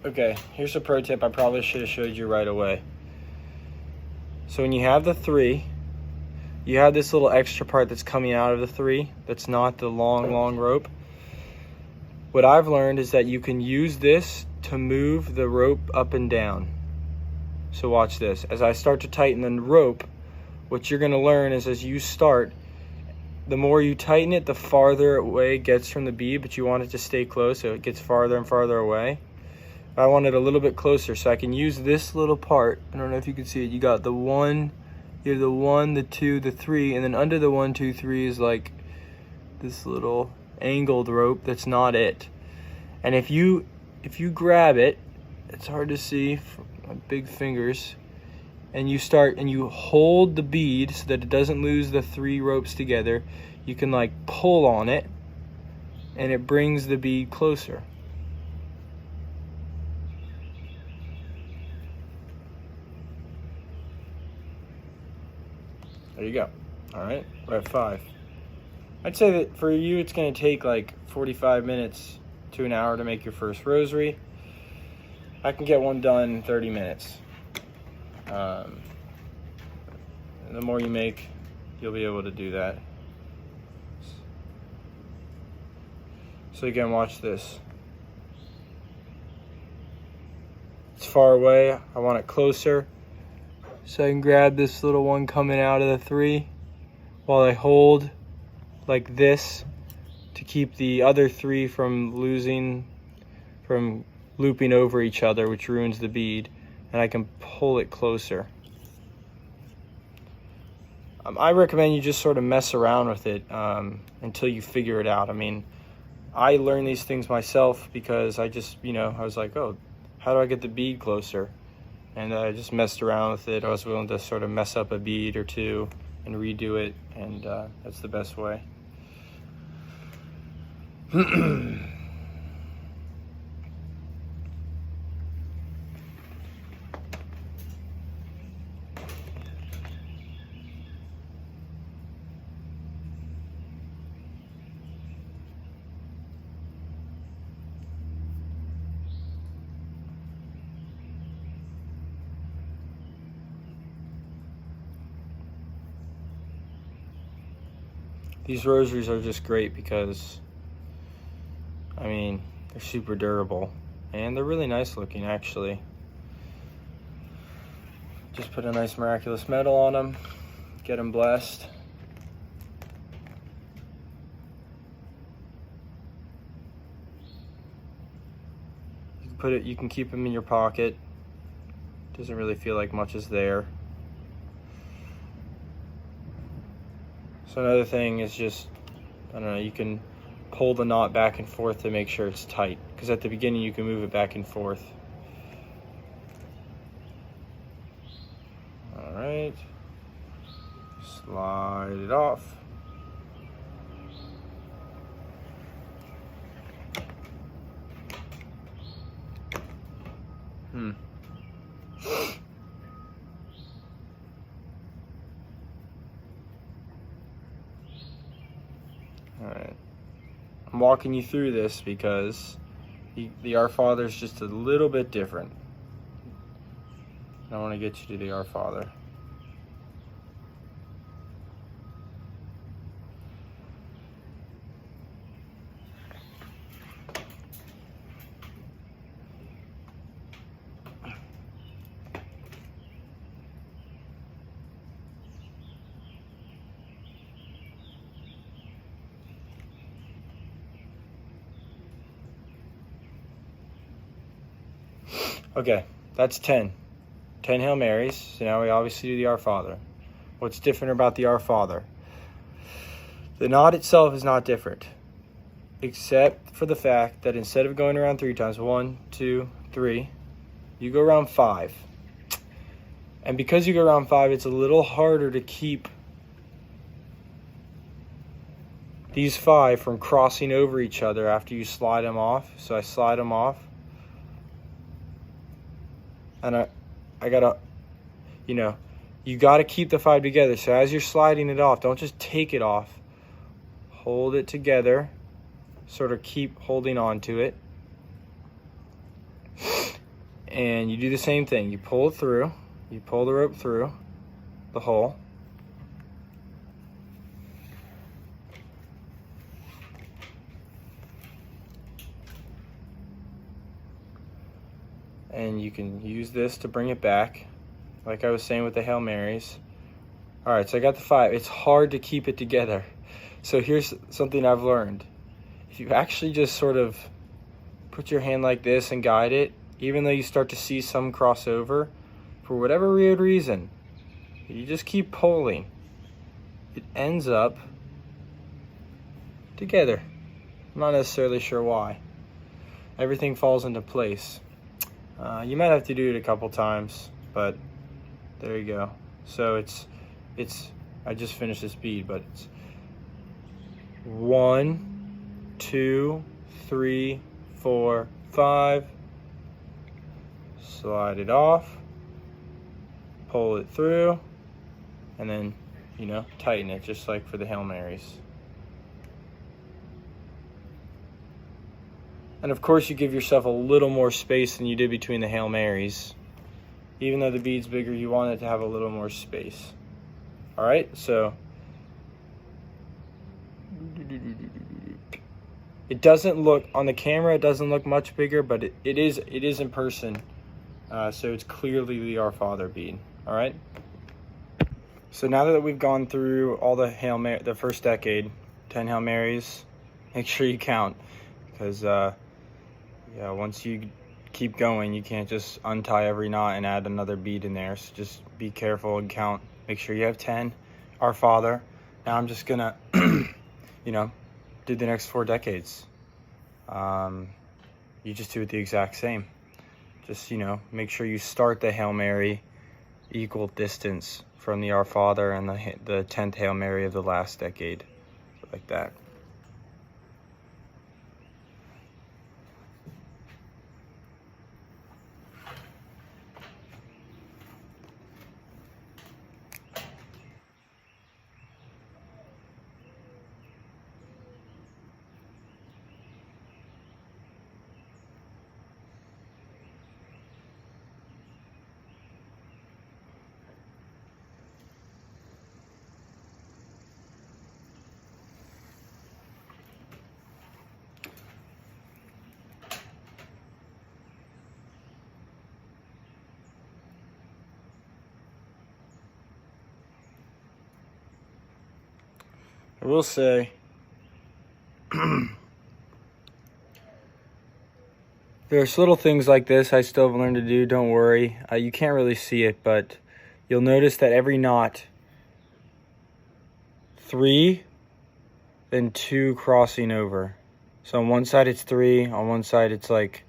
Okay, here's a pro tip I probably should have showed you right away. So when you have the 3, you have this little extra part that's coming out of the 3 that's not the long rope. What I've learned is that you can use this to move the rope up and down. So watch this. As I start to tighten the rope, what you're going to learn is as you start, the more you tighten it, the farther away it gets from the bead, but you want it to stay close, so it gets farther and farther away. I want it a little bit closer, so I can use this little part. I don't know if you can see it. You got the 1, you have the 1, the 2, the 3, and then under the 1, 2, 3 is like this little angled rope that's not it. And if you grab it, it's hard to see from my big fingers, and you start and you hold the bead so that it doesn't lose the 3 ropes together, you can like pull on it and it brings the bead closer. There you go. All right, we're at 5. I'd say that for you, it's going to take like 45 minutes to an hour to make your first rosary. I can get one done in 30 minutes. The more you make, you'll be able to do that. So again, watch this. It's far away. I want it closer. So I can grab this little one coming out of the 3 while I hold like this to keep the other 3 from looping over each other, which ruins the bead, and I can pull it closer. I recommend you just sort of mess around with it until you figure it out. I mean, I learned these things myself because I just, I was like, oh, how do I get the bead closer? And I just messed around with it. I was willing to sort of mess up a bead or 2 and redo it, and that's the best way. These rosaries are just great because, I mean, they're super durable and they're really nice looking actually. Just put a nice miraculous medal on them, get them blessed. You can keep them in your pocket. Doesn't really feel like much is there. So another thing is just, I don't know, you can pull the knot back and forth to make sure it's tight, because at the beginning you can move it back and forth. All right, slide it off. All right, I'm walking you through this because the Our Father is just a little bit different. I want to get you to the Our Father. Okay, that's 10. 10 Hail Marys. So now we obviously do the Our Father. What's different about the Our Father? The knot itself is not different, except for the fact that instead of going around 3 times, 1, 2, 3, you go around 5. And because you go around 5, it's a little harder to keep these 5 from crossing over each other after you slide them off. So I slide them off. And I gotta, you gotta keep the 5 together. So as you're sliding it off, don't just take it off. Hold it together, sort of keep holding on to it. And you do the same thing. You pull it through. You pull the rope through the hole. And you can use this to bring it back, like I was saying with the Hail Marys. All right, so I got the 5. It's hard to keep it together. So here's something I've learned. If you actually just sort of put your hand like this and guide it, even though you start to see some cross over, for whatever weird reason, you just keep pulling, it ends up together. I'm not necessarily sure why. Everything falls into place. You might have to do it a couple times, but there you go. So I just finished this bead, but it's 1, 2, 3, 4, 5. Slide it off, pull it through, and then, tighten it just like for the Hail Marys. And of course you give yourself a little more space than you did between the Hail Marys. Even though the bead's bigger, you want it to have a little more space. All right, so it doesn't look, on the camera, it doesn't look much bigger, but it is in person. So it's clearly the Our Father bead. All right. So now that we've gone through all the the first decade, 10 Hail Marys, make sure you count, because once you keep going, you can't just untie every knot and add another bead in there. So just be careful and count. Make sure you have 10. Our Father. Now I'm just gonna, do the next 4 decades. You just do it the exact same. Just, make sure you start the Hail Mary equal distance from the Our Father and the 10th Hail Mary of the last decade, like that. I will say, there's little things like this I still have learned to do. Don't worry. You can't really see it, but you'll notice that every knot, 3, then 2 crossing over. So on one side it's 3, on one side it's like,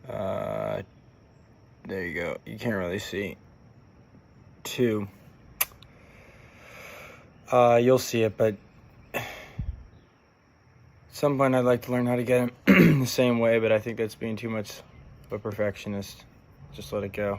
there you go. You can't really see. 2. You'll see it, but at some point I'd like to learn how to get them the same way, but I think that's being too much of a perfectionist. Just let it go.